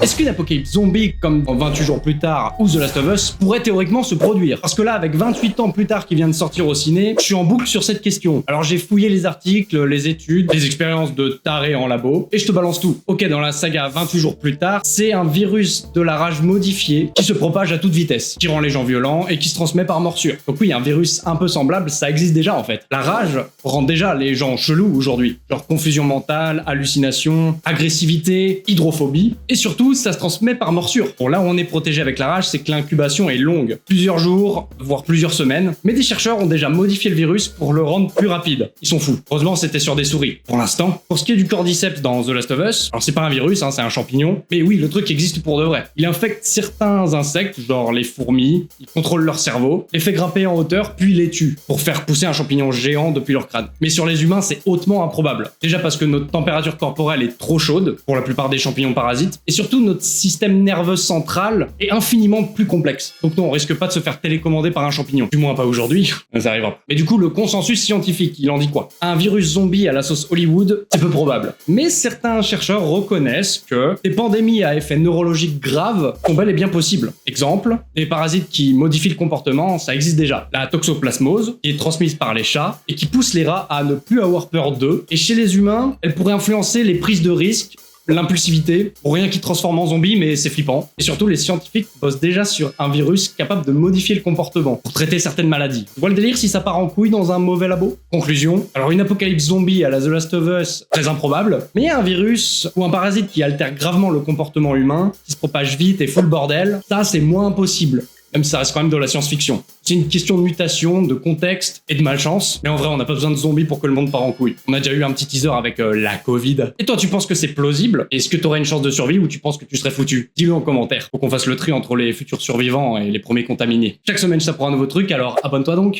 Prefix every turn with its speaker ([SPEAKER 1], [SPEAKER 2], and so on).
[SPEAKER 1] Est-ce qu'une apocalypse zombie comme dans 28 jours plus tard ou The Last of Us pourrait théoriquement se produire? Parce que là, avec 28 ans plus tard qui vient de sortir au ciné, je suis en boucle sur cette question. Alors j'ai fouillé les articles, les études, les expériences de tarés en labo, et je te balance tout. Ok, dans la saga 28 jours plus tard, c'est un virus de la rage modifié qui se propage à toute vitesse, qui rend les gens violents et qui se transmet par morsure. Donc oui, un virus un peu semblable, ça existe déjà en fait. La rage rend déjà les gens chelous aujourd'hui. Genre confusion mentale, hallucination, agressivité, hydrophobie, et surtout, ça se transmet par morsure. Bon, là où on est protégé avec la rage, c'est que l'incubation est longue. Plusieurs jours, voire plusieurs semaines. Mais des chercheurs ont déjà modifié le virus pour le rendre plus rapide. Ils sont fous. Heureusement, c'était sur des souris. Pour l'instant. Pour ce qui est du cordyceps dans The Last of Us, alors c'est pas un virus, c'est un champignon. Mais oui, le truc existe pour de vrai. Il infecte certains insectes, genre les fourmis, il contrôle leur cerveau, les fait grimper en hauteur, puis les tue, pour faire pousser un champignon géant depuis leur crâne. Mais sur les humains, c'est hautement improbable. Déjà parce que notre température corporelle est trop chaude, pour la plupart des champignons parasites, et surtout notre système nerveux central est infiniment plus complexe. Donc non, on risque pas de se faire télécommander par un champignon. Du moins pas aujourd'hui, ça arrivera pas. Mais du coup, le consensus scientifique, il en dit quoi? Un virus zombie à la sauce Hollywood, c'est peu probable. Mais certains chercheurs reconnaissent que des pandémies à effet neurologique grave sont bel et bien possibles. Exemple, des parasites qui modifient le comportement, ça existe déjà. La toxoplasmose, qui est transmise par les chats et qui pousse les rats à ne plus avoir peur d'eux. Et chez les humains, elle pourrait influencer les prises de risques, l'impulsivité, rien qui transforme en zombie, mais c'est flippant. Et surtout, les scientifiques bossent déjà sur un virus capable de modifier le comportement pour traiter certaines maladies. Tu vois le délire si ça part en couille dans un mauvais labo? Conclusion, alors une apocalypse zombie à la The Last of Us, très improbable, mais un virus ou un parasite qui altère gravement le comportement humain, qui se propage vite et fout le bordel, ça c'est moins impossible. Même si ça reste quand même de la science-fiction. C'est une question de mutation, de contexte et de malchance. Mais en vrai, on n'a pas besoin de zombies pour que le monde part en couille. On a déjà eu un petit teaser avec la Covid. Et toi, tu penses que c'est plausible? Est-ce que t'aurais une chance de survie ou tu penses que tu serais foutu? Dis-le en commentaire. Faut qu'on fasse le tri entre les futurs survivants et les premiers contaminés. Chaque semaine, je t'apprends un nouveau truc, alors abonne-toi donc.